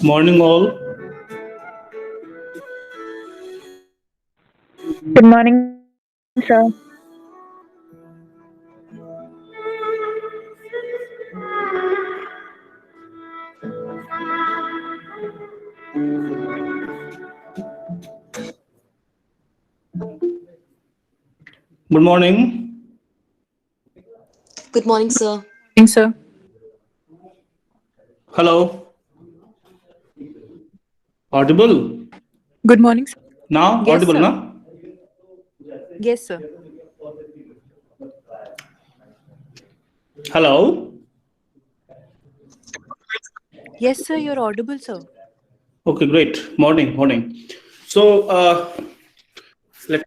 Morning, all. Good morning, sir. Good morning. Good morning, sir. Morning, sir. Hello. Audible? Good morning, sir. Now? Yes, Audible, sir. now? Yes, sir. Hello? Yes, sir. You're audible, sir. Okay, great. Morning, morning. So, let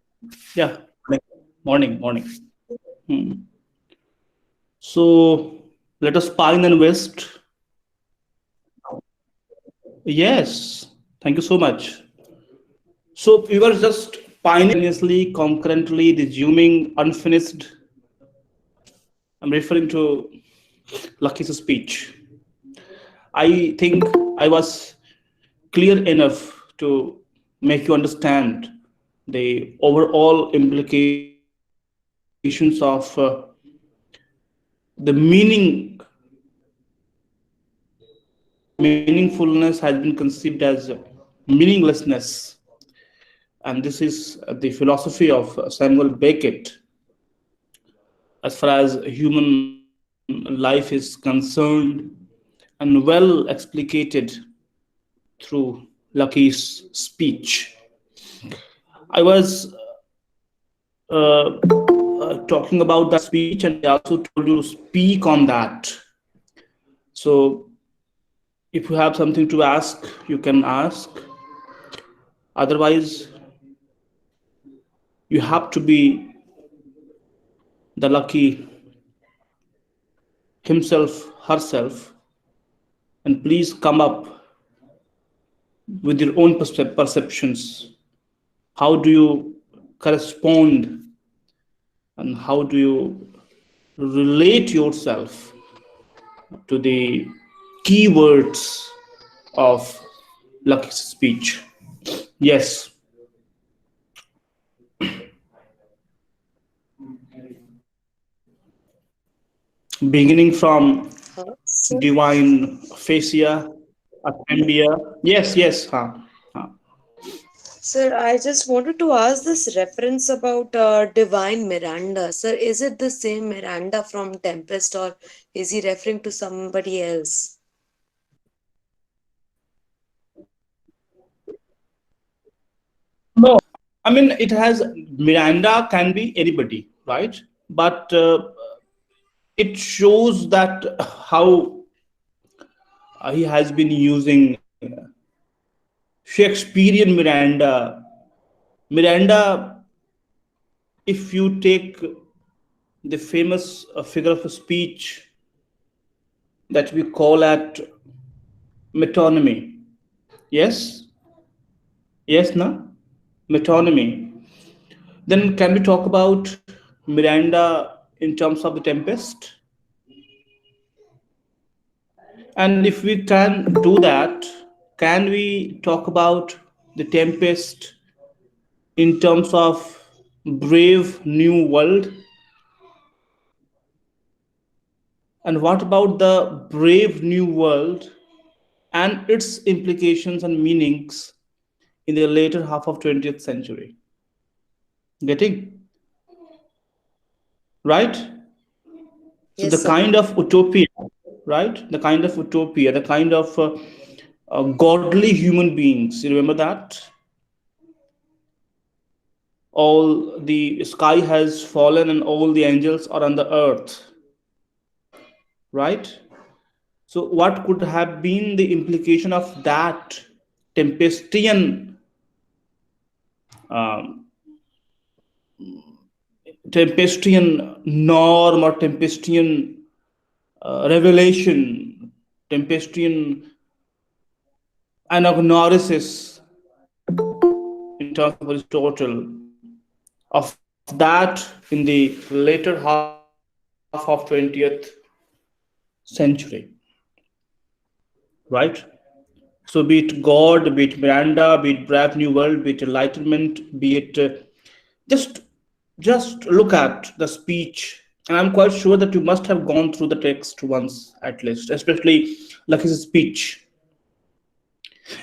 yeah, morning, morning. Hmm. So, let us pine and west. Yes, thank you so much. So, we were just pioneerously, concurrently resuming unfinished. I'm referring to Lucky's speech. I think I was clear enough to make you understand the overall implications of the meaningfulness has been conceived as meaninglessness, and this is the philosophy of Samuel Beckett as far as human life is concerned, and well explicated through Lucky's speech. I was talking about that speech, and I also told you to speak on that. So, if you have something to ask, you can ask. Otherwise, you have to be the lucky himself, herself, and please come up with your own perceptions. How do you correspond and how do you relate yourself to the keywords of Lucky's speech? Yes, beginning from Sir, divine fascia, assembia. Yes, yes. Huh. sir, I just wanted to ask this reference about divine Miranda. Sir, is it the same Miranda from Tempest, or is he referring to somebody else? No, I mean, it has Miranda can be anybody, right? But it shows that how he has been using Shakespearean Miranda. Miranda, if you take the famous figure of speech that we call at metonymy, yes, yes, na, metonymy. Then can we talk about Miranda in terms of the Tempest? And if we can do that, can we talk about the Tempest in terms of Brave New World? And what about the Brave New World and its implications and meanings in the later half of 20th century? Getting right? So the Yes, sir. kind of utopia, right? The kind of utopia, the kind of godly human beings. You remember that? All the sky has fallen and all the angels are on the earth, right? So what could have been the implication of that tempestian um, norm or tempestian revelation, tempestian anagnorisis in terms of Aristotle, of that in the later half of 20th century, right? So, be it God, be it Miranda, be it Brave New World, be it Enlightenment, be it just just look at the speech, and I'm quite sure that you must have gone through the text once at least, especially Lucky's speech.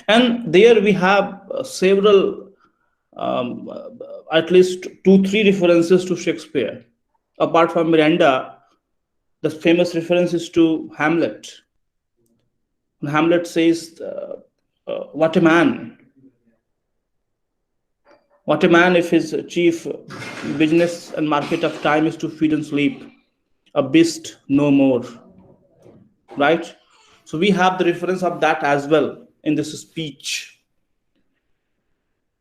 And there we have several, at least two, three references to Shakespeare. Apart from Miranda, the famous reference is to Hamlet. And Hamlet says, "What a man! What a man if his chief business and market of time is to feed and sleep, a beast no more." Right? So we have the reference of that as well in this speech.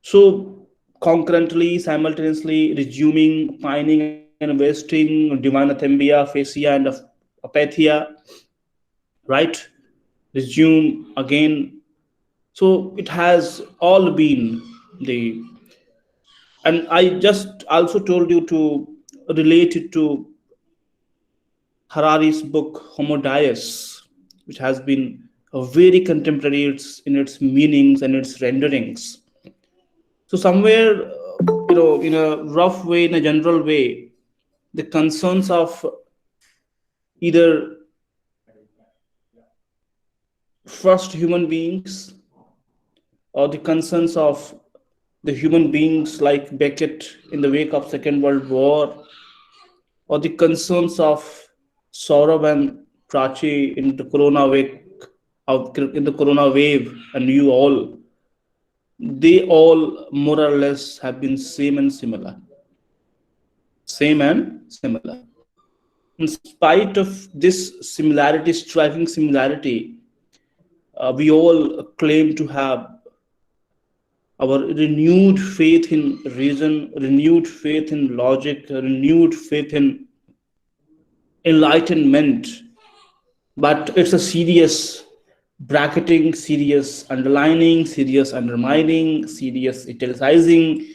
So concurrently, simultaneously resuming, pining and wasting, divina thembia, phasia, and apathia, right? Resume again. So it has all been the, and I just also told you to relate it to Harari's book Homo Deus, which has been a very contemporary in its meanings and its renderings. So somewhere, in a rough way, in a general way, the concerns of either first human beings or the concerns of the human beings like Beckett in the wake of Second World War, or the concerns of Saurabh and Prachi in the Corona wave, in the Corona wave, and you all, they all more or less have been same and similar, same and similar. In spite of this similarity, striking similarity, we all claim to have our renewed faith in reason, renewed faith in logic, renewed faith in enlightenment. But it's a serious bracketing, serious underlining, serious undermining, serious italicizing,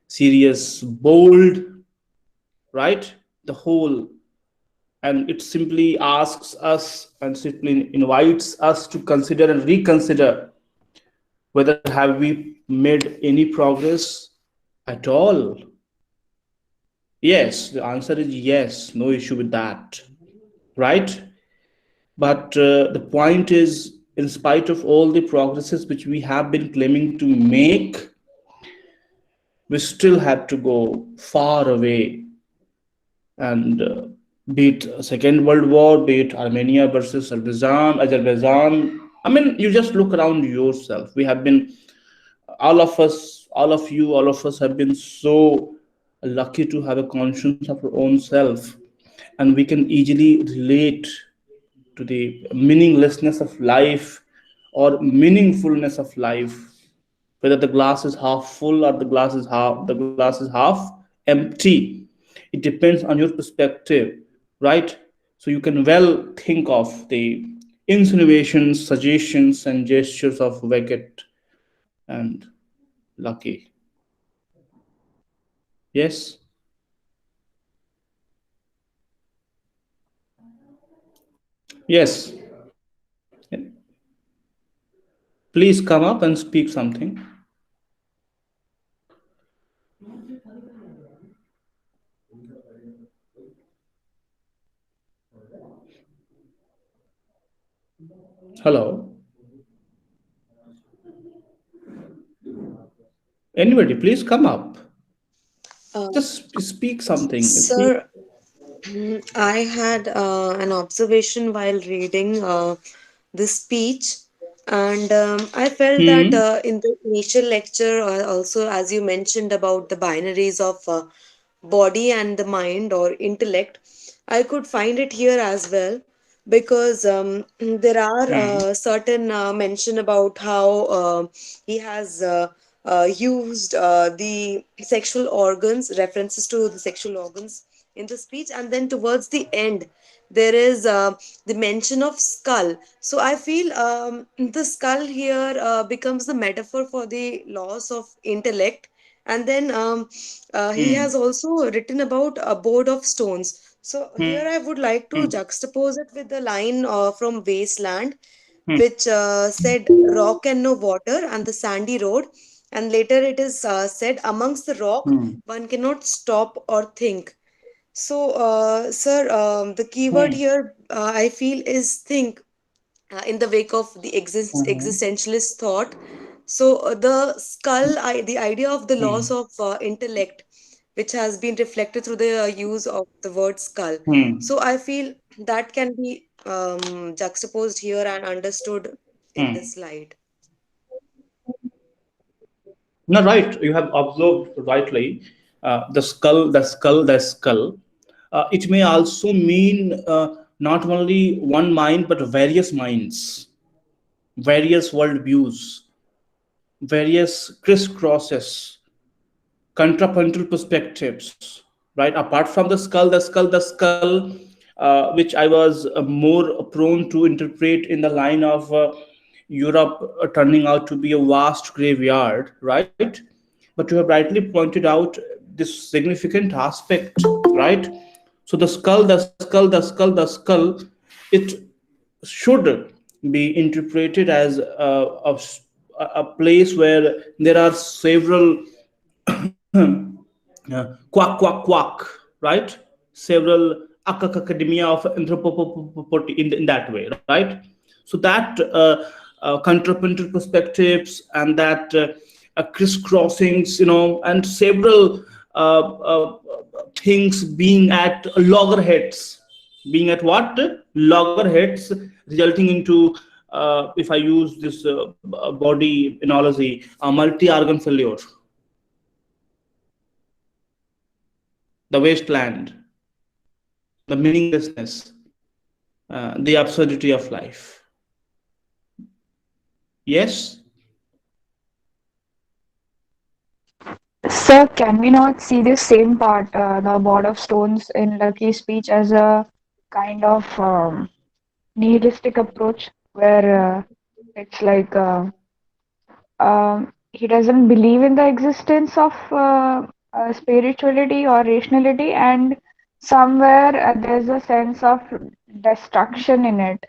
serious bold, right? The whole, and it simply asks us and simply invites us to consider and reconsider whether have we made any progress at all. Yes, the answer is yes, no issue with that, right? But the point is, in spite of all the progresses which we have been claiming to make, we still have to go far away. And be it Second World War, be it Armenia versus Azerbaijan. I mean, you just look around yourself. We have been, all of us, all of you, all of us have been so lucky to have a conscience of our own self, and we can easily relate to the meaninglessness of life or meaningfulness of life, whether the glass is half full or the glass is half empty. It depends on your perspective, right? So you can well think of the insinuations, suggestions, and gestures of Beckett and Lucky. Yes. Yes. Please come up and speak something. Hello. Anybody, please come up. Uh, Just speak something. Sir, I had an observation while reading this speech, and I felt that Hmm. in the initial lecture, also as you mentioned about the binaries of body and the mind or intellect, I could find it here as well because there are Hmm. certain mention about how he has used the sexual organs, references to the sexual organs in the speech, and then towards the end there is the mention of skull. So I feel the skull here becomes the metaphor for the loss of intellect, and then he Hmm. has also written about a board of stones. So here I would like to Hmm. juxtapose it with the line from Wasteland. which said rock and no water and the sandy road. And later it is said, amongst the rock, one cannot stop or think. So, sir, the keyword Hmm. here I feel is think, in the wake of the existentialist thought. So, the skull, the idea of the loss of intellect, which has been reflected through the use of the word skull. Hmm. So, I feel that can be juxtaposed here and understood in Hmm. this light. No, right. You have observed rightly. The skull, the skull, the skull. It may also mean not only one mind but various minds, various worldviews, various crisscrosses, contrapuntal perspectives, right? Apart from the skull, which I was more prone to interpret in the line of Europe turning out to be a vast graveyard, right? But you have rightly pointed out this significant aspect, right? So the skull, the skull, the skull, the skull, it should be interpreted as a place where there are several quack quack quack, right? Several academia of anthropology in that way, right? So that contrapuntal perspectives and that crisscrossings, and several things being at loggerheads, being at what loggerheads, resulting into if I use this body analogy, a multi-organ failure, the wasteland, the meaninglessness, the absurdity of life. Yes? Sir, can we not see the same part, the board of stones in Lucky's speech, as a kind of nihilistic approach where it's like he doesn't believe in the existence of spirituality or rationality, and somewhere there's a sense of destruction in it.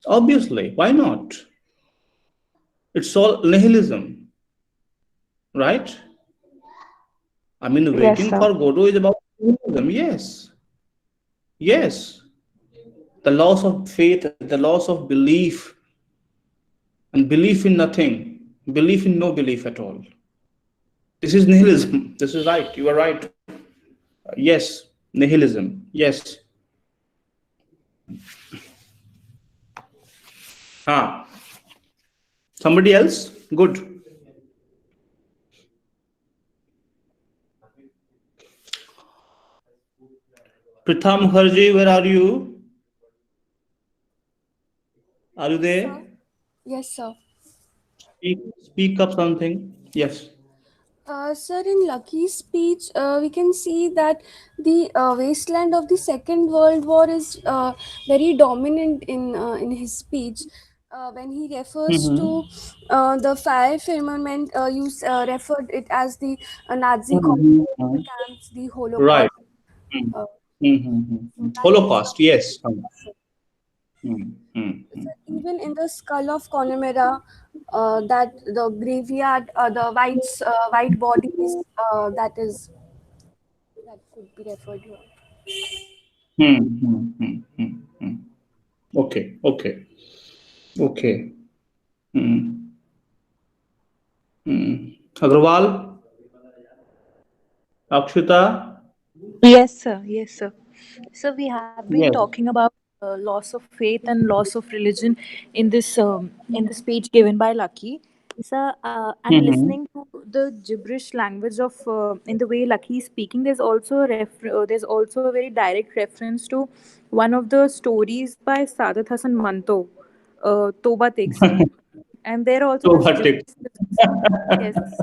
Obviously. Why not? It's all nihilism, right? I mean, Yes, waiting sir. for Godot is about nihilism. Yes. Yes. The loss of faith, the loss of belief, and belief in nothing, belief in no belief at all. This is nihilism. This is right. You are right. Yes. Nihilism. Yes. Ah. Somebody else? Good. Pritha Mukherjee, where are you? Are you Yes, there? sir. Yes, sir. Speak up something. Yes. Sir, in Lucky's speech, we can see that the wasteland of the Second World War is very dominant in his speech. When he refers to Mm-hmm. the fire firmament, referred it as the Nazi Mm-hmm. concentration camps, the Right. Holocaust. Uh, so Mm-hmm. that is Holocaust. Yes. something referred. Mm-hmm. So even in the skull of Connemara, that the graveyard, white bodies, that could be referred here. Mm-hmm. Okay. Okay. Okay. Mm. Agrawal, Akshita. Yes, sir. Yes, sir. So we have been Yes. talking about loss of faith and loss of religion in the speech given by Lucky. So and Mm-hmm. listening to the gibberish language of in the way Lucky is speaking, there's also a very direct reference to one of the stories by Sadat Hassan Manto, Toba Teksi, and there also So this hectic. gibberish is yes.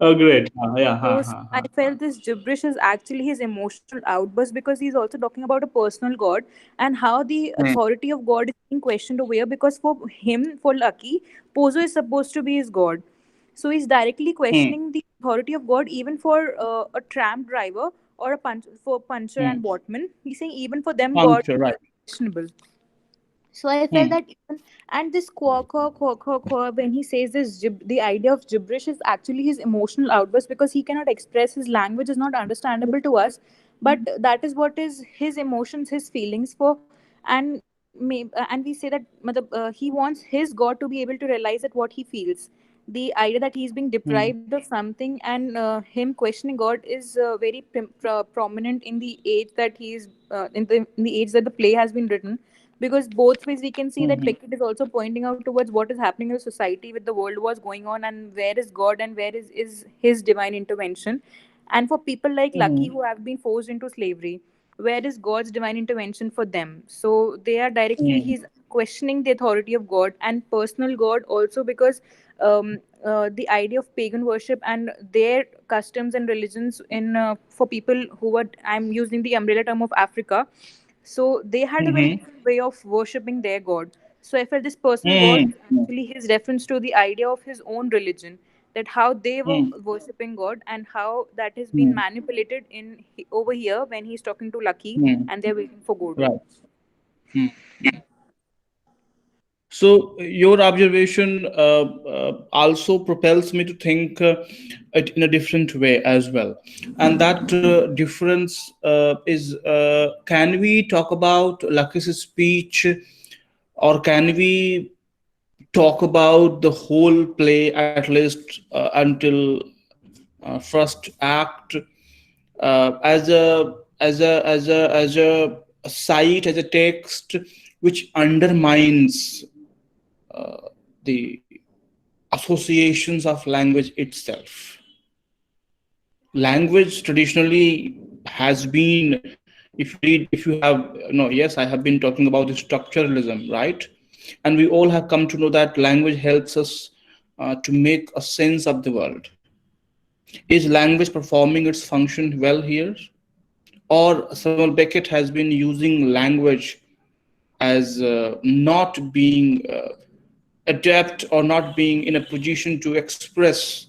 Oh, great. Yeah. So I felt this gibberish is actually his emotional outburst because he's also talking about a personal God and how the Hmm. authority of God is being questioned over here because for him, for Lucky, Pozo is supposed to be his God. So he's directly Hmm. questioning the authority of God even for a tram driver or for puncher Hmm. and botman. He's saying even for them, God Puncture, is right. questionable. So I felt Hmm. that even, and this quaw, when he says this the idea of gibberish is actually his emotional outburst, because he cannot express, his language is not understandable to us, but that is what is his emotions, his feelings for. And we say that he wants his God to be able to realize that what he feels, the idea that he's being Hmm. deprived of something, and him questioning God is very prominent in the age that he is in the age that the play has been written. Because both ways we can see that Hmm. Beckett is also pointing out towards what is happening in the society with the world wars going on, and where is God and where is his divine intervention. And for people like Lucky Hmm. who have been forced into slavery, where is God's divine intervention for them? So they are directly, Hmm. he's questioning the authority of God and personal God also, because the idea of pagan worship and their customs and religions in for people who were, I'm using the umbrella term of Africa, so they had a very Hmm. different way of worshipping their god. So I felt this personal god Hmm. is actually his reference to the idea of his own religion, that how they were Hmm. worshipping god and how that has been Hmm. manipulated over here when he's talking to Lucky Hmm. and they're waiting for Godot. Right. Hmm. So your observation also propels me to think it in a different way as well, and that difference is, can we talk about Lucky's speech, or can we talk about the whole play, at least until first act, as a site, as a text which undermines the associations of language itself. Language traditionally has been, if you have, no, yes, I have been talking about the structuralism, right? And we all have come to know that language helps us to make a sense of the world. Is language performing its function well here? Or Samuel Beckett has been using language as not being adept, or not being in a position to express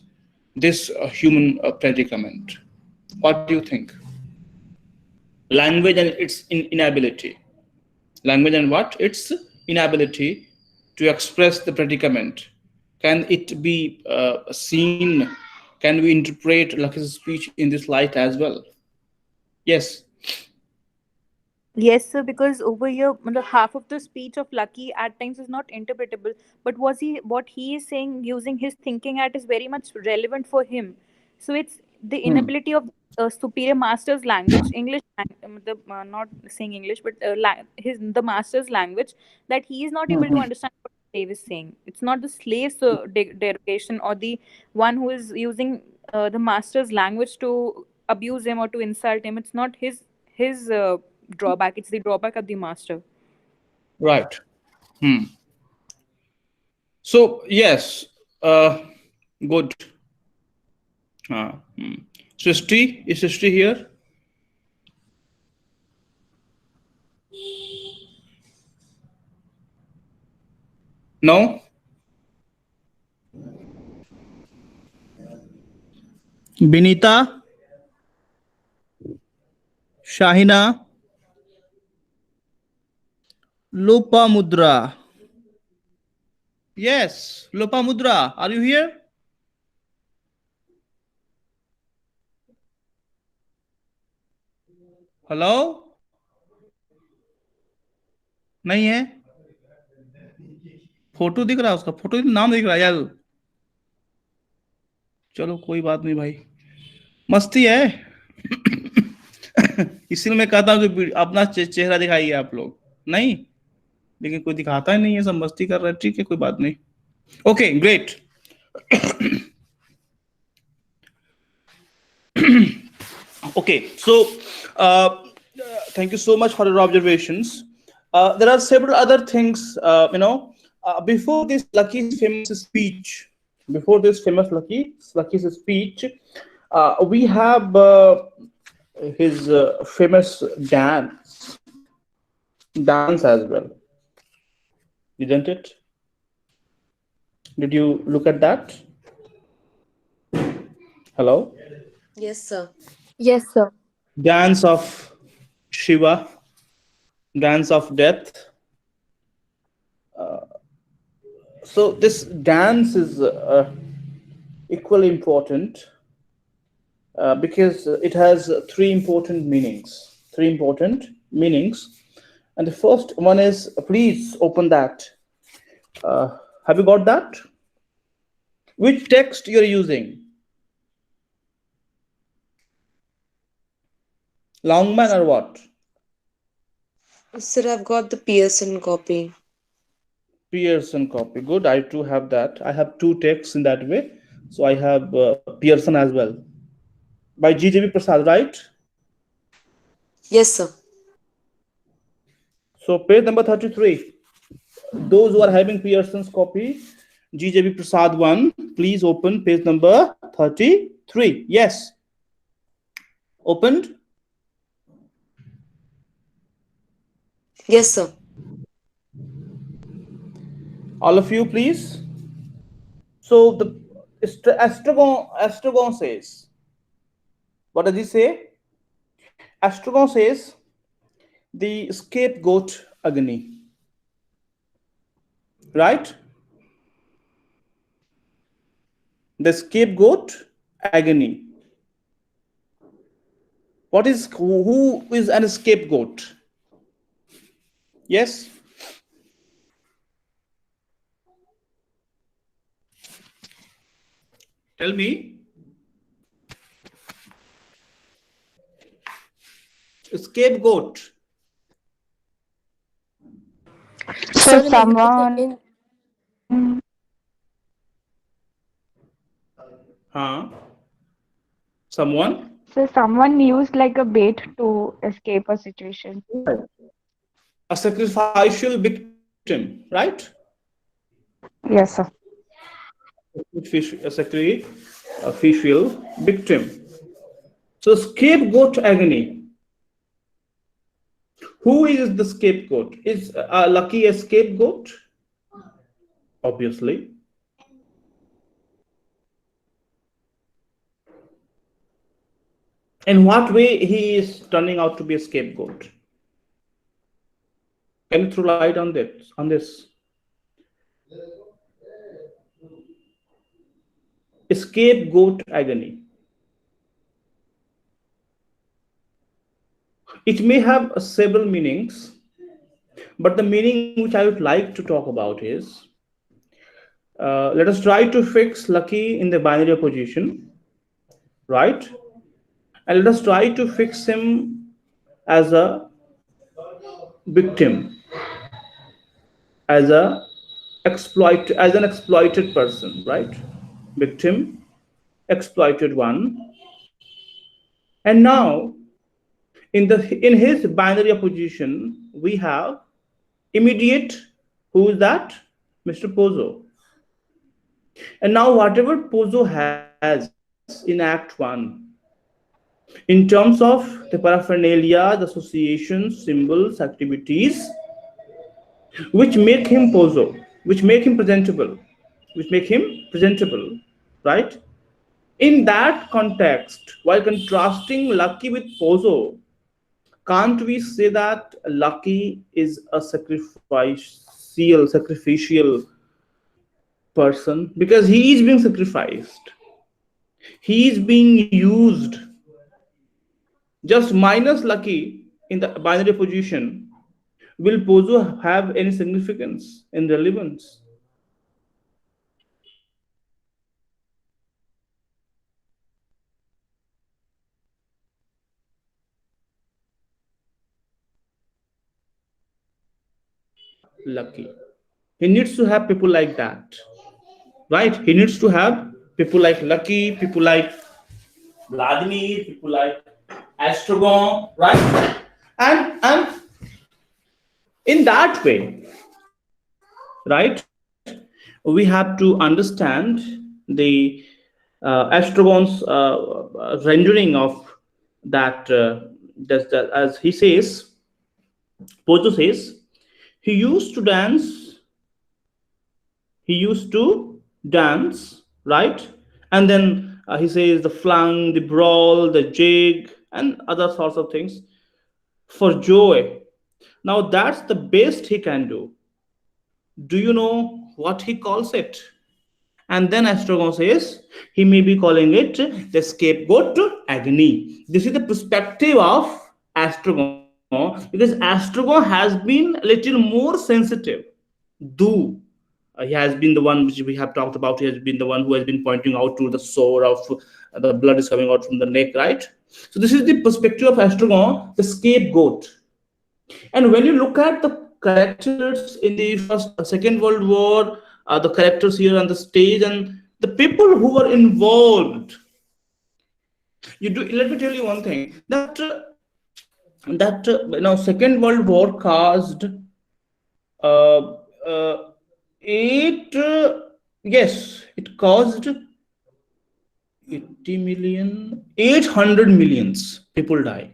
this human predicament? What do you think? Language and its inability. Language and what? Its inability to express the predicament. Can it be seen? Can we interpret Lucky's speech in this light as well? Yes. Yes, sir, because over here, the half of the speech of Lucky at times is not interpretable. But was he what he is saying using his thinking at is very much relevant for him. So it's the Hmm. inability of superior master's language, English, not saying English, but his the master's language, that he is not able to Hmm. understand what the slave is saying. It's not the slave's derogation or the one who is using the master's language to abuse him or to insult him. It's not his drawback, it's the drawback of the master. Right. Hmm. So yes, uh, good. Hmm. Srishti, is Srishti here? No. Binita, Shahina, Lopamudra. Yes, Lopamudra, are you here? Hello, नहीं है? Photo दिख रहा है उसका, photo नाम दिख रहा है यार। चलो कोई बात नहीं भाई, मस्ती है। इसीलिए मैं कहता हूँ कि अपना चेहरा दिखाइए आप लोग। नहीं, लेकिन कोई दिखाता ही नहीं है, सब मस्ती कर रहा है। ठीक है, कोई बात नहीं। Okay, great. Okay, so thank you so much for your observations. There are several other things, before this Lucky's famous speech, before this famous Lucky's speech, we have his famous dance as well, isn't it? Did you look at that? Hello? Yes, sir. Yes, sir. Dance of Shiva, dance of death. So this dance is equally important because it has three important meanings. Three important meanings, and the first one is please open that. Have you got that? Which text you're using? Longman or what? Sir, I've got the Pearson copy. Pearson copy. Good. I too have that. I have two texts in that way. So I have Pearson as well by GJB Prasad, right? Yes, sir. So page number 33. Those who are having Pearson's copy, GJB Prasad 1, please open page number 33. Yes. Opened. Yes, sir. All of you, please. So the Astragon says, what does he say? Astragon says the scapegoat agony, right? The scapegoat agony. What is who is an scapegoat? Yes. Tell me. Scapegoat. So Sir, someone, Huh? Someone? so someone used like a bait to escape a situation. A sacrificial victim, right? Yes, sir. Sacrificial victim. So scapegoat agony. Who is the scapegoat? Is Lucky a scapegoat? Obviously. In what way he is turning out to be a scapegoat? Can you throw light on this? Scapegoat agony. It may have several meanings, but the meaning which I would like to talk about is let us try to fix Lucky in the binary opposition, right? And let us try to fix him as a victim, as an exploited person, right? Victim, exploited one, and now in his binary opposition we have immediate. Who is that? Mr. Pozo. And now whatever Pozo has in Act 1, in terms of the paraphernalia, the associations, symbols, activities, which make him Pozo, which make him presentable, right? In that context, while contrasting Lucky with Pozo, can't we say that Lucky is a sacrificial person because he is being sacrificed, he is being used. Just minus Lucky in the binary position, will Pozo have any significance and relevance? Lucky. He needs to have people like that, right? He needs to have people like Lucky, people like Vladimir, people like Astrogon, right? And in that way, right, we have to understand the Astrogon's rendering of that, as he says, Pozo says, he used to dance, he used to dance, right? And then he says the flung, the brawl, the jig, and other sorts of things for joy. Now that's the best he can do. Do you know what he calls it? And then Astragon says he may be calling it the scapegoat agony. This is the perspective of Astragon, because Astragon has been a little more sensitive. Though he has been the one which we have talked about, he has been the one who has been pointing out to the sore of the blood is coming out from the neck, right? So this is the perspective of Astragon, the scapegoat. And when you look at the characters in the Second World War, the characters here on the stage and the people who were involved, you do. Let me tell you one thing that Second World War caused uh, uh, eight. Yes, it caused 80 million, 800 millions people die.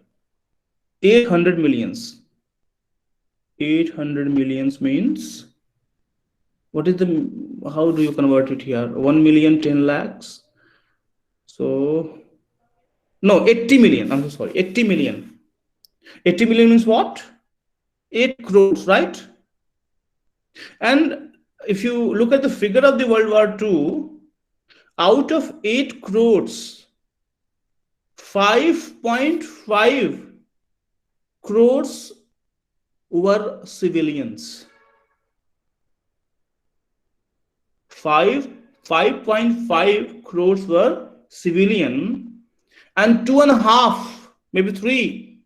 800 millions. 800 millions means, what is the, how do you convert it here? 1 million, 10 lakhs. So, no, 80 million. I'm so sorry, 80 million. 80 million means what? 8 crores, right? And if you look at the figure of the World War II, out of 8 crores, 5.5 crores were civilians. 5.5 crores were civilian, and 2.5, maybe 3,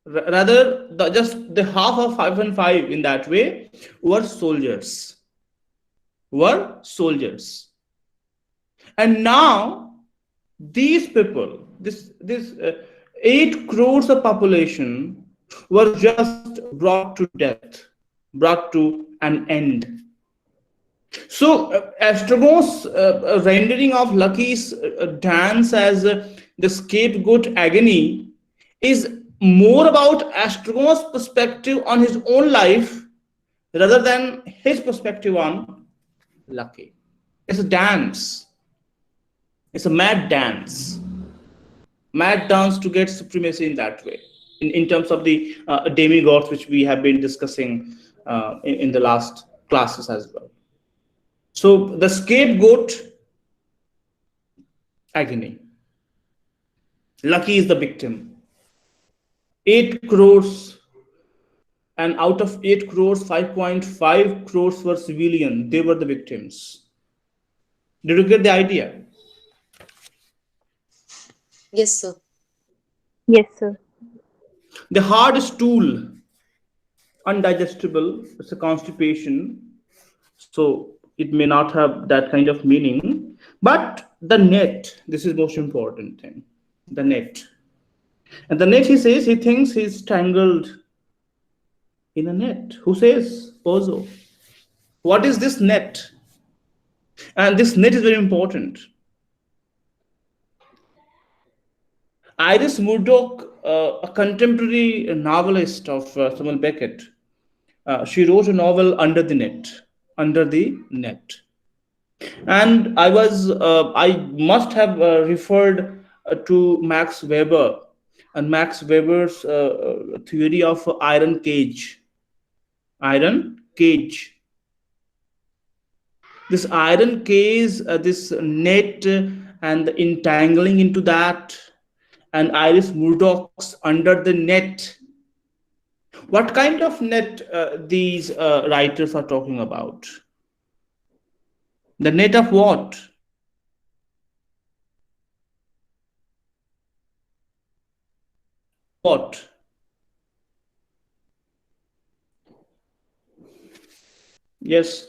rather just the half of 5 and 5 in that way were soldiers. And now these people, this 8 crores of population were just brought to death, brought to an end. So, Astragon's rendering of Lucky's dance as the scapegoat agony is more about Astragon's perspective on his own life rather than his perspective on Lucky. It's a dance, it's a mad dance to get supremacy in that way, in terms of the demigods, which we have been discussing in the last classes as well. So the scapegoat agony. Lucky is the victim. 8 crores, and out of 8 crores, 5.5 crores were civilian. They were the victims. Did you get the idea? Yes, sir. Yes, sir. The hard stool, undigestible, it's a constipation. So it may not have that kind of meaning. But the net, this is most important thing. The net. And the net, he says, he thinks he's tangled in a net. Who says? Pozo. What is this net? And this net is very important. Iris Murdoch, a contemporary novelist of Samuel Beckett, she wrote a novel, Under the Net. Under the Net. And I must have referred to Max Weber and Max Weber's theory of iron cage. Iron cage. This iron cage, this net, and the entangling into that, and Iris Murdoch's Under the Net. What kind of net these writers are talking about? The net of what? What? Yes,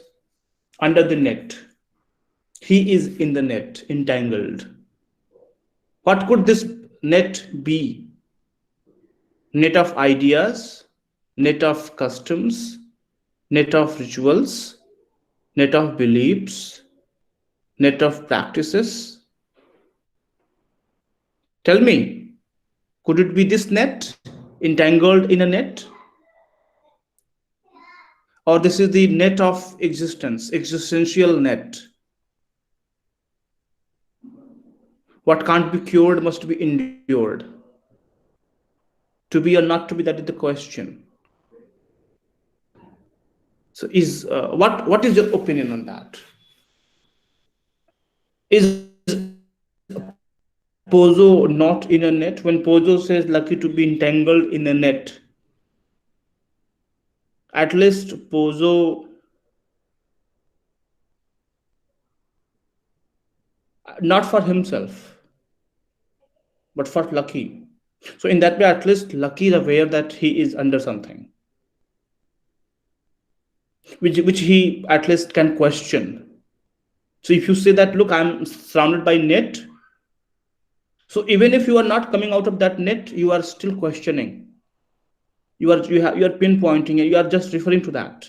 under the net. He is in the net, entangled. What could this net be? Net of ideas, net of customs, net of rituals, net of beliefs, net of practices. Tell me, could it be this net entangled in a net? Or this is the net of existence, existential net? What can't be cured must be endured. To be or not to be, that is the question. So is what is your opinion on that? Is Pozo not in a net? When Pozo says lucky to be entangled in a net, at least Pozo, not for himself, but for Lucky. So in that way, at least Lucky is aware that he is under something, which he at least can question. So if you say that, look, I'm surrounded by net, so even if you are not coming out of that net, you are still questioning. You are pinpointing, and you are just referring to that.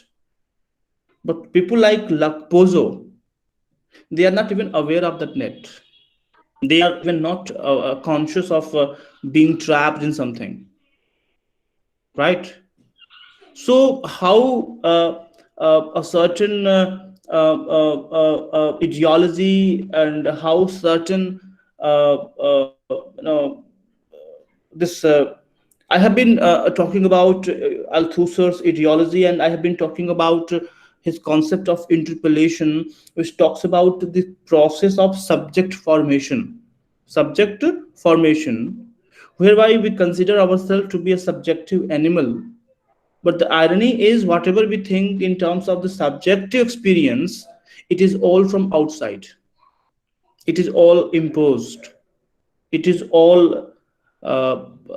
But people like Pozo, they are not even aware of that net. They are even not conscious of being trapped in something, right? So how a certain ideology, and how certain this I have been talking about Althusser's ideology, and I have been talking about his concept of interpellation, which talks about the process of subject formation. Subject formation, whereby we consider ourselves to be a subjective animal. But the irony is, whatever we think in terms of the subjective experience, it is all from outside. It is all imposed. It is all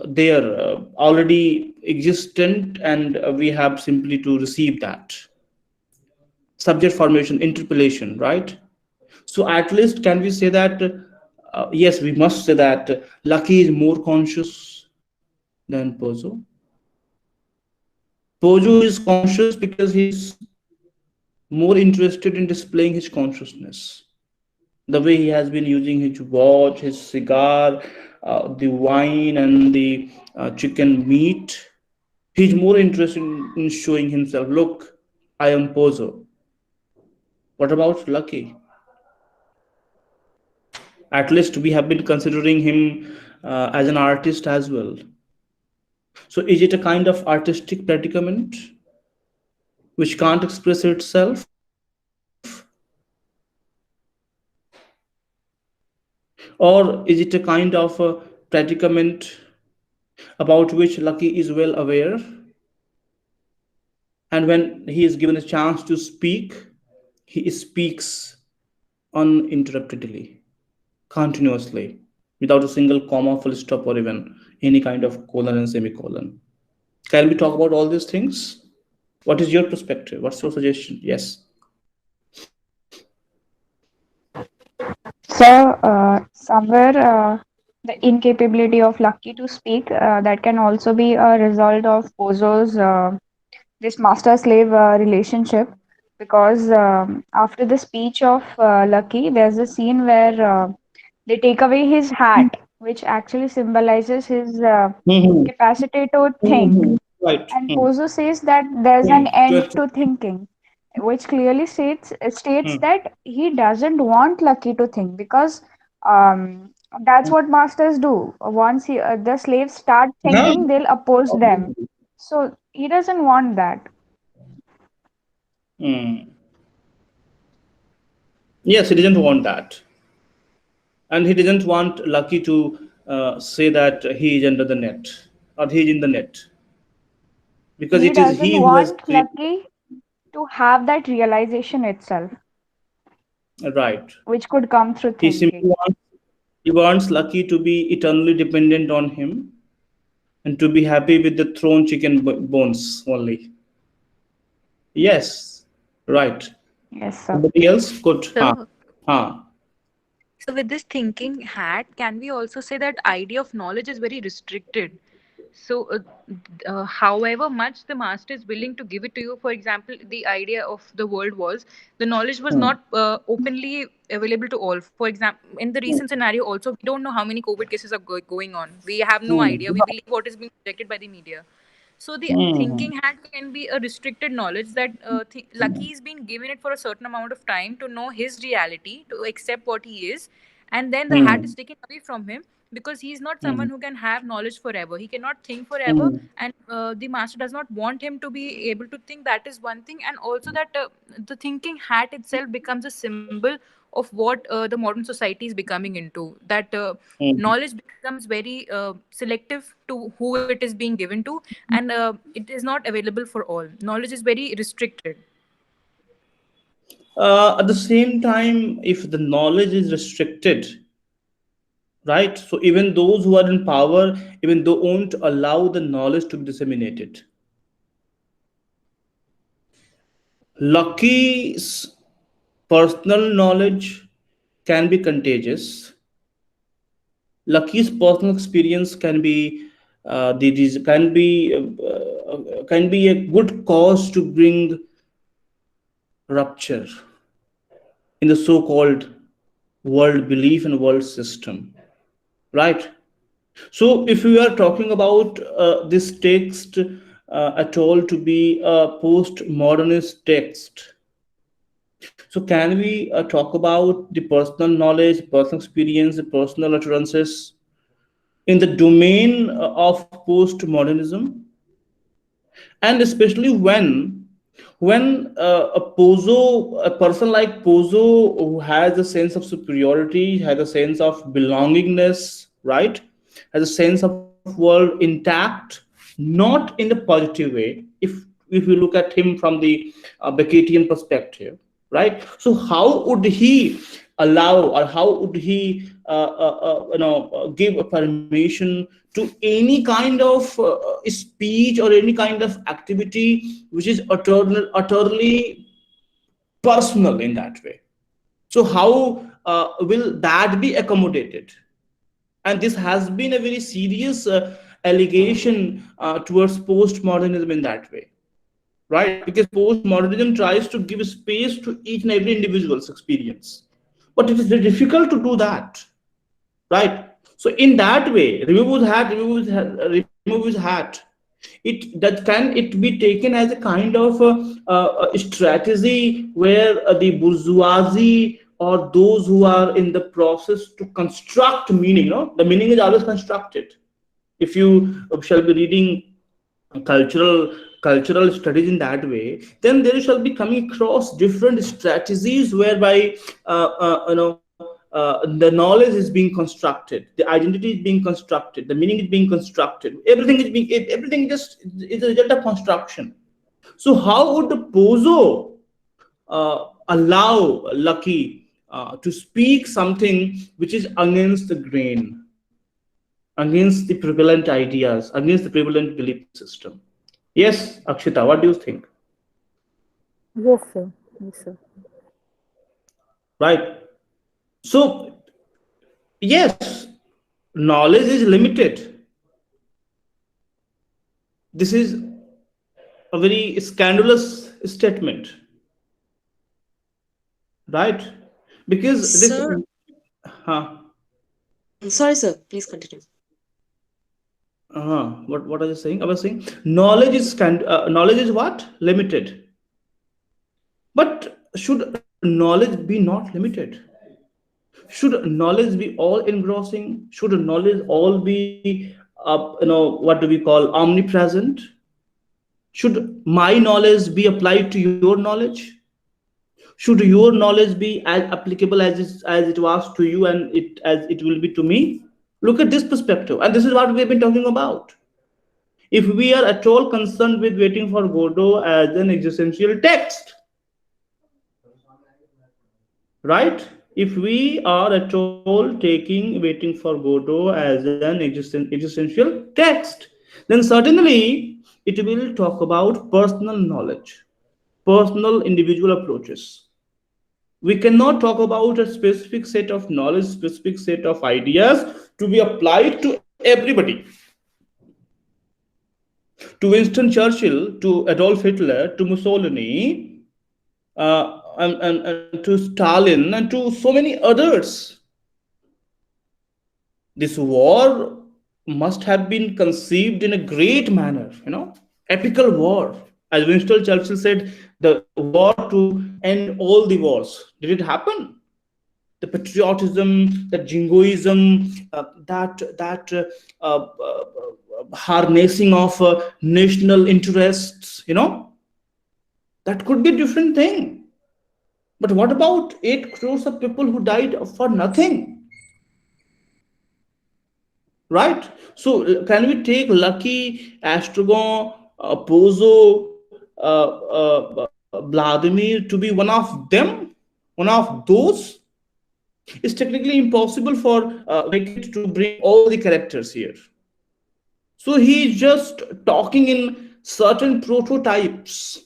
there, already existent, and we have simply to receive that. Subject formation, interpellation, right? So at least can we say that, yes, we must say that Lucky is more conscious than Pozo. Pozo is conscious because he's more interested in displaying his consciousness. The way he has been using his watch, his cigar, the wine, and the chicken meat. He's more interested in showing himself. Look, I am Pozo. What about Lucky? At least we have been considering him as an artist as well. So is it a kind of artistic predicament which can't express itself? Or is it a kind of a predicament about which Lucky is well aware? And when he is given a chance to speak, he speaks uninterruptedly, continuously, without a single comma, full stop, or even any kind of colon and semicolon. Can we talk about all these things? What is your perspective? What's your suggestion? Yes. So, somewhere the incapability of Lucky to speak, that can also be a result of Pozo's this master-slave relationship, because after the speech of Lucky, there's a scene where they take away his hat, which actually symbolizes his Mm-hmm. capacity to think. Mm-hmm. Right. And Pozo says that there's an Mm. end Question. to thinking, which clearly states Mm. that he doesn't want Lucky to think, because that's what masters do. Once the slaves start Huh? thinking, they'll oppose them. Obviously. So he doesn't want that. Mm. Yes, he didn't want that. And he didn't want Lucky to say that he is under the net, or he is in the net, because He it is doesn't he who has want created. Lucky to have that realization itself, Right. which could come through He simply thinking. wants Lucky to be eternally dependent on him, and to be happy with the thrown chicken bones only. Yes. Right. Yes, sir. Somebody else could. So, Ha. so with this thinking hat, can we also say that idea of knowledge is very restricted? So, however much the master is willing to give it to you, for example, the idea of the world was the knowledge was Hmm. not openly available to all. For example, in the recent scenario, also, we don't know how many COVID cases are going on. We have no idea. Hmm. We believe what is being projected by the media. So the Hmm. thinking hat can be a restricted knowledge that Lucky is being given it for a certain amount of time to know his reality, to accept what he is, and then the hat Hmm. is taken away from him, because he is not someone Mm. who can have knowledge forever. He cannot think forever, Mm. and the master does not want him to be able to think. That is one thing, and also that the thinking hat itself becomes a symbol of what the modern society is becoming into. That Mm. knowledge becomes very selective to who it is being given to, and it is not available for all. Knowledge is very restricted. At the same time, if the knowledge is restricted, right? So even those who are in power, even they won't allow the knowledge to be disseminated. Lucky's personal knowledge can be contagious. Lucky's personal experience can be can be a good cause to bring rupture in the so-called world belief and world system, right? So if we are talking about this text at all to be a postmodernist text, so can we talk about the personal knowledge, personal experience, the personal utterances in the domain of postmodernism, and especially when a person like Pozo, who has a sense of superiority, has a sense of belongingness, right, has a sense of world intact, not in the positive way. If you look at him from the Becatian perspective, right? So how would he allow, or how would he give a permission to any kind of speech or any kind of activity which is utterly personal in that way? So how will that be accommodated? And this has been a very serious allegation towards postmodernism in that way, right? Because postmodernism tries to give space to each and every individual's experience, but it is very difficult to do that, right? So in that way, remove his hat. It that can it be taken as a kind of a strategy where the bourgeoisie or those who are in the process to construct meaning, the meaning is always constructed. If you shall be reading cultural cultural studies in that way, then there shall be coming across different strategies whereby the knowledge is being constructed, the identity is being constructed, the meaning is being constructed, everything just is a result of construction. So how would the Pozo allow Lucky to speak something which is against the grain, against the prevalent ideas, against the prevalent belief system? Yes, Akshita, what do you think? Yes, sir. Yes, sir. Right. So, yes, knowledge is limited. This is a very scandalous statement, right? Because this, Sir, huh, sorry, sir, please continue. what are you saying? I was saying knowledge is what? Limited. But should knowledge be not limited? Should knowledge be all engrossing? Should knowledge all be what do we call omnipresent? Should my knowledge be applied to your knowledge? Should your knowledge be as applicable as it was to you and it as it will be to me? Look at this perspective, and this is what we have been talking about. If we are at all concerned with waiting for Godot as an existential text, right? If we are at all taking waiting for Godot as an existential text, then certainly it will talk about personal knowledge, personal individual approaches. We cannot talk about a specific set of knowledge, specific set of ideas to be applied to everybody. To Winston Churchill, to Adolf Hitler, to Mussolini, and to Stalin, and to so many others. This war must have been conceived in a great manner, epical war. As Winston Churchill said, the war to end all the wars. Did it happen? the patriotism, the jingoism, that harnessing of national interests, that could be a different thing. But what about 8 crores of people who died for nothing, right? So, can we take Lucky, Astragon, Pozo, Vladimir to be one of them? One of those? It's technically impossible for Beckett to bring all the characters here. So he's just talking in certain prototypes,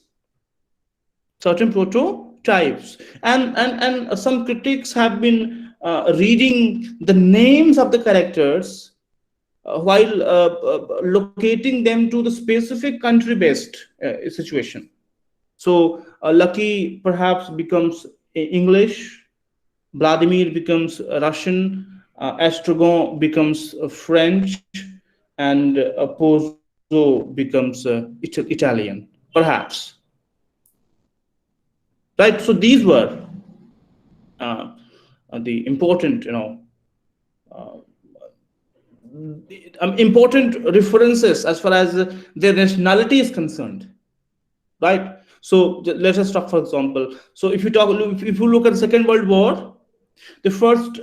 and some critics have been reading the names of the characters while locating them to the specific country based situation. So Lucky perhaps becomes English, Vladimir becomes Russian, Estragon becomes French, and Pozo becomes Italian, perhaps. Right. So these were uh, the important, important references as far as their nationality is concerned. Right. So let us talk, for example. So if you look at the Second World War, the first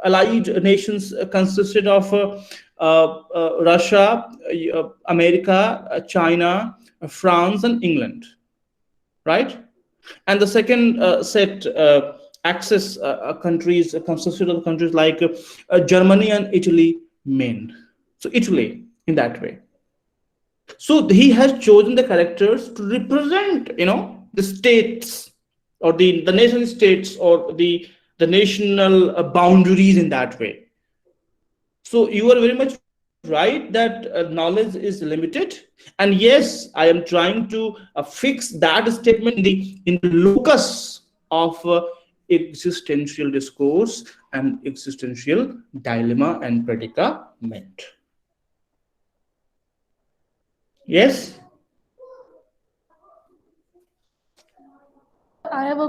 allied nations consisted of Russia, America, China, France, and England, right? And the second set Axis countries consisted of countries like Germany and Italy, main. So Italy in that way. So he has chosen the characters to represent, the states or the nation states or the national boundaries in that way. So you are very much right that knowledge is limited, and yes, I am trying to fix that statement in the locus of existential discourse and existential dilemma and predicament. Yes. So I have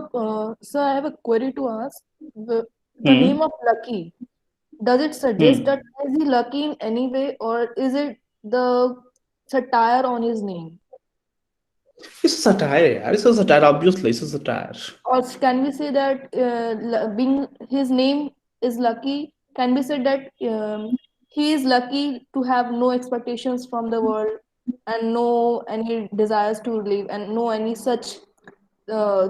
a query to ask. The name Hmm. of Lucky, does it suggest Hmm. that is he lucky in any way, or is it the satire on his name? It's a satire. Yeah. It's a satire. Obviously, it's a satire. Or can we say that being his name is lucky? Can we say that he is lucky to have no expectations from the world and no any desires to live and no any such uh,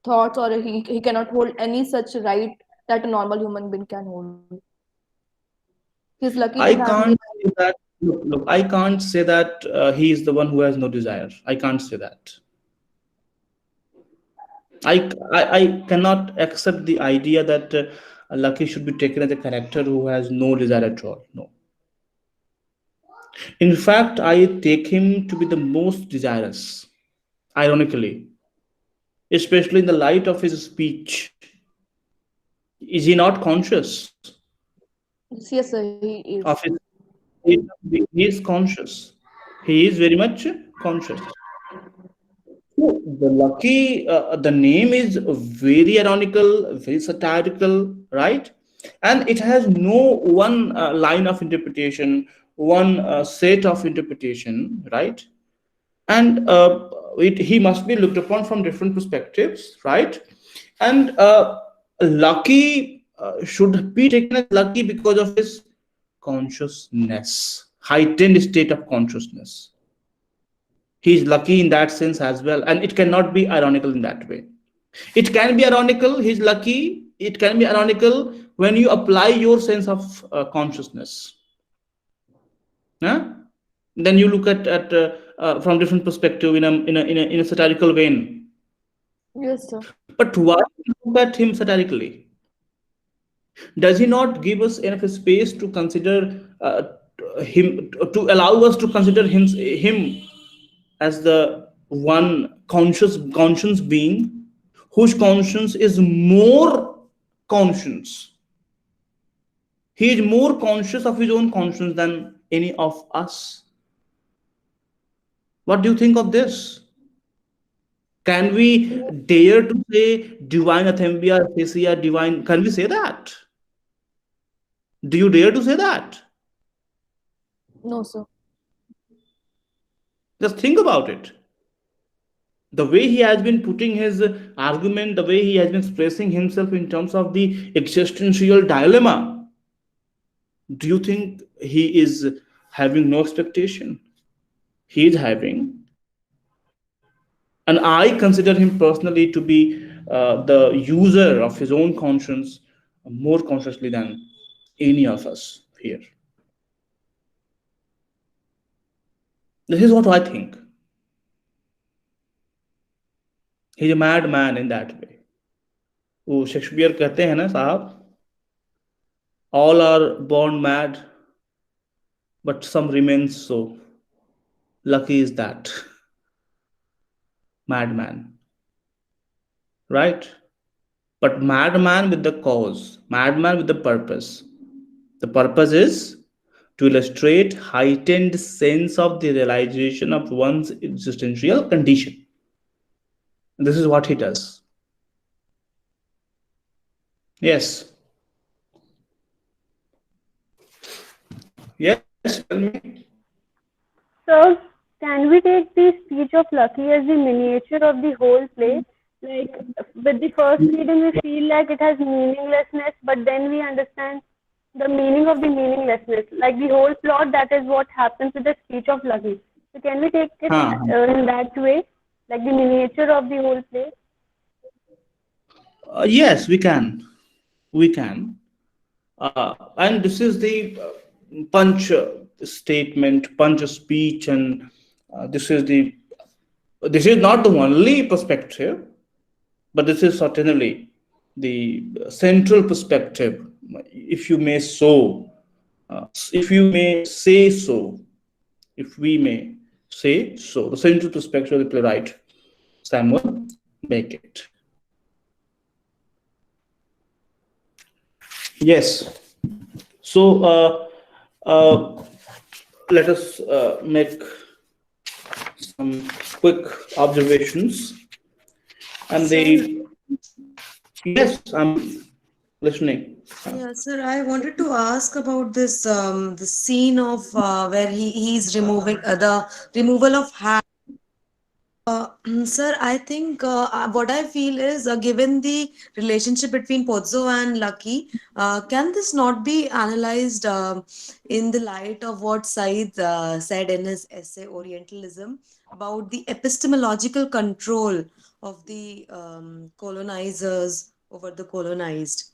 thoughts, or he cannot hold any such right that a normal human being can hold. He's lucky to I have no. can't say that. Look, I can't say that he is the one who has no desire. I can't say that. I cannot accept the idea that Lucky should be taken as a character who has no desire at all. No. In fact, I take him to be the most desirous, ironically, especially in the light of his speech. Is he not conscious Yes, sir, he is. of his? He is conscious. He is very much conscious. So the name is very ironical, very satirical, right? And it has no one line of interpretation, one set of interpretation, right? And he must be looked upon from different perspectives, right? And Lucky should be taken as lucky because of his consciousness, heightened state of consciousness. He is lucky in that sense as well, and it cannot be ironical in that way. It can be ironical, he's lucky. It can be ironical when you apply your sense of consciousness. Huh? Then you look at from different perspective in a satirical vein. Yes, sir. But why look at him satirically? Does he not give us enough space to consider him, to allow us to consider him as the one conscious being whose conscience is more conscious. He is more conscious of his own conscience than any of us. What do you think of this? Can we dare to say divine Athembia, Thesia, divine? Can we say that? Do you dare to say that? No, sir. Just think about it. The way he has been putting his argument, the way he has been expressing himself in terms of the existential dilemma, do you think he is having no expectation? He is having. And I consider him personally to be the user of his own conscience more consciously than any of us here. This is what I think. He's a madman in that way. वो Shakespeare कहते हैं ना साहब, all are born mad, but some remains so. Lucky is that madman, right? But madman with the cause, madman with the purpose. The purpose is to illustrate heightened sense of the realization of one's existential condition. And this is what he does. Yes. Yes, tell me. So, can we take the speech of Lucky as the miniature of the whole play? Like, with the first reading, we feel like it has meaninglessness, but then we understand the meaning of the meaninglessness. Like the whole plot, that is what happens with the speech of Lucky. So, can we take it Huh. in that way? Like the miniature of the whole play? Yes, we can. We can. And this is the punch statement, punch speech, and this is the this is not the only perspective, but this is certainly the central perspective, if you may so, if you may say so, if we may say so, the central perspective of the playwright Samuel Beckett. Yes. So let us make some quick observations. And Sir, the yes, I'm listening. yeah, sir, I wanted to ask about this the scene of where he's removing the removal of hat. Sir, I think what I feel is given the relationship between Pozzo and Lucky, can this not be analyzed in the light of what Said said in his essay Orientalism about the epistemological control of the colonizers over the colonized?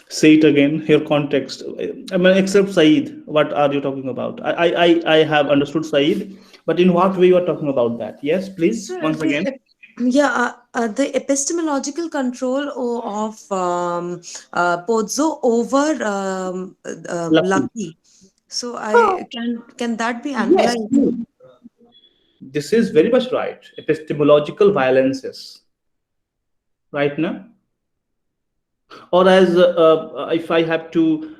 Say it again. Your context. I mean, except Saeed, what are you talking about? I have understood Saeed, but in what way you are talking about that? Yes, please, Sir, once again. yeah, the epistemological control of Pozzo over Lucky. Lucky. So I can that be Yes, analyzed? this is very much right. Epistemological violences, right now? Or as if I have to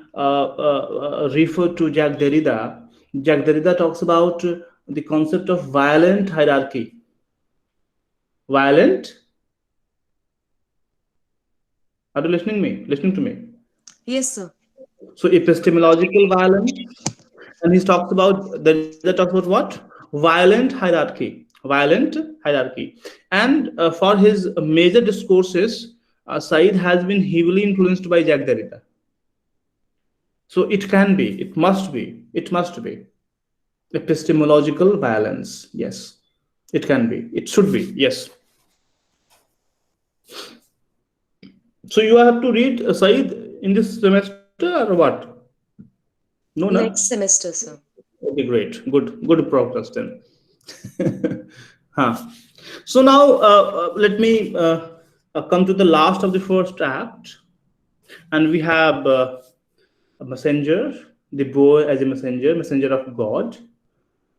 refer to Jacques Derrida talks about the concept of violent hierarchy. Violent? Are you listening me? Listening to me? Yes, sir. So epistemological violence, and he talks about Derrida talks about what? Violent hierarchy. Violent hierarchy. And for his major discourses, Said has been heavily influenced by Jacques Derrida. So it can be, it must be epistemological violence. Yes, it can be, it should be. Yes. So you have to read Said in this semester or what? No, no. Next semester, sir. Okay, great, good progress then. Huh. So now let me come to the last of the first act, and we have a messenger, the boy as a messenger, messenger of God,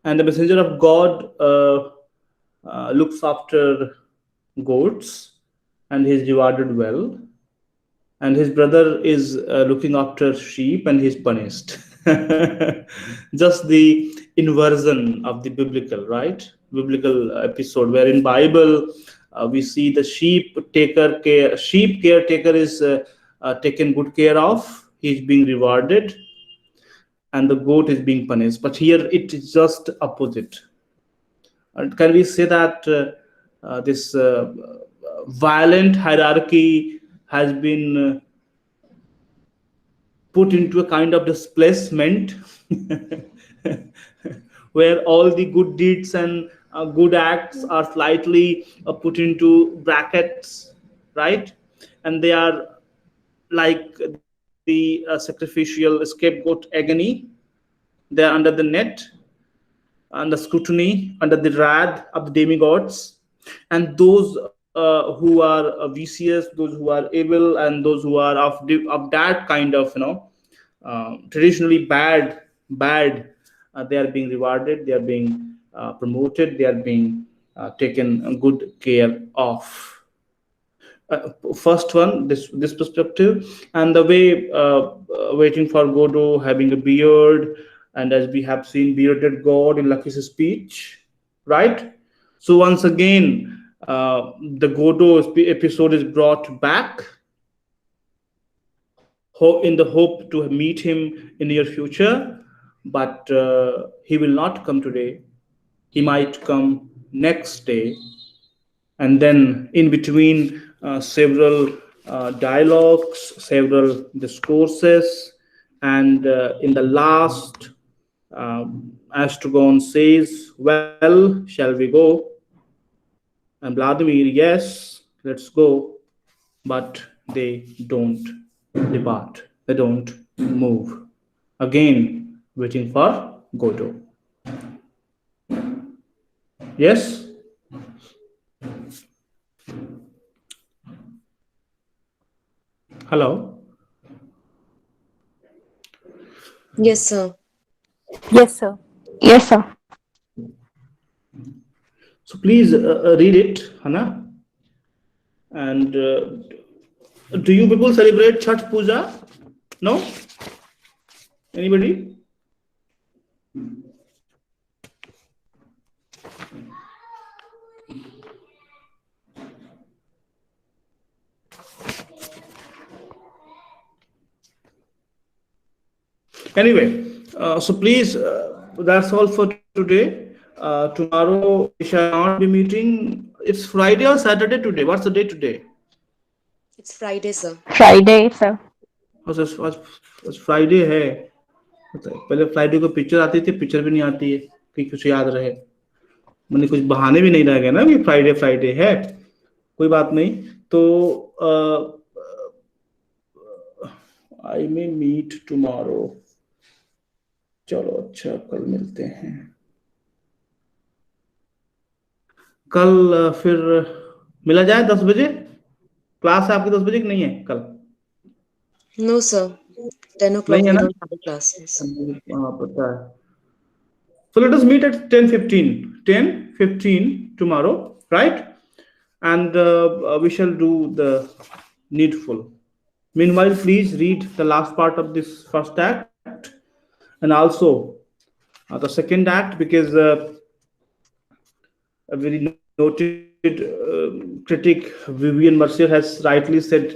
and the messenger of God looks after goats, and he's rewarded well, and his brother is looking after sheep, and he's punished. Just the inversion of the biblical, right? Biblical episode where in Bible we see the sheep caretaker is taken good care of. He's being rewarded, and the goat is being punished. But here it is just opposite. Can we say that this violent hierarchy has been put into a kind of displacement where all the good deeds and good acts are slightly put into brackets, right? And they are like the sacrificial scapegoat agony. They are under the net, under scrutiny, under the wrath of the demigods. And those who are vicious, those who are evil, and those who are of that kind of, traditionally bad, they are being rewarded, they are being promoted, they are being taken good care of. First one, this perspective, and the way waiting for Godot having a beard, and as we have seen bearded God in Lucky's speech, right? So once again, the Godot episode is brought back in the hope to meet him in near future, but he will not come today. He might come next day, and then in between several dialogues, several discourses, and in the last, Astragon says, "Well, shall we go?" And Vladimir, "Yes, let's go." But they don't depart. They don't move. Again, waiting for Godot. Yes. Hello. Yes, sir. Yes, sir. Yes, sir. So please read it, Hannah. And do you people celebrate Chhat Puja? No? Anybody? Anyway, so please, that's all for today. Tomorrow we shall not be meeting. It's Friday or Saturday today? What's the day today? It's Friday, sir. Friday, sir. आज Friday है। पहले Friday को picture आती थी, picture भी नहीं आती है कि कुछ याद रहे। मैंने कुछ बहाने भी नहीं रह गए ना कि फ्राइडे फ्राइडे है। कोई बात नहीं। तो आई मे मीट टुमारो। चलो अच्छा, कल मिलते हैं। कल फिर मिला जाए 10 बजे। क्लास है आपकी 10 बजे कि नहीं है कल? No, sir. 10 o'clock नहीं है we ना? don't have classes. हाँ पता है। So let us meet at 10:15. 10:15 tomorrow, right? And we shall do the needful. Meanwhile, please read the last part of this first act, and also the second act, because a very noted critic, Vivian Mercier, has rightly said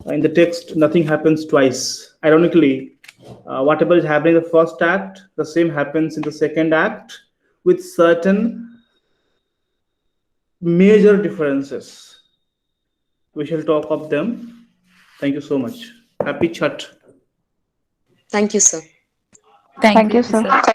in the text, nothing happens twice. Ironically, whatever is happening in the first act, the same happens in the second act, with certain major differences. We shall talk of them. Thank you so much. Happy Chhat. Thank you, sir. Thank Thank you, you, sir. sir.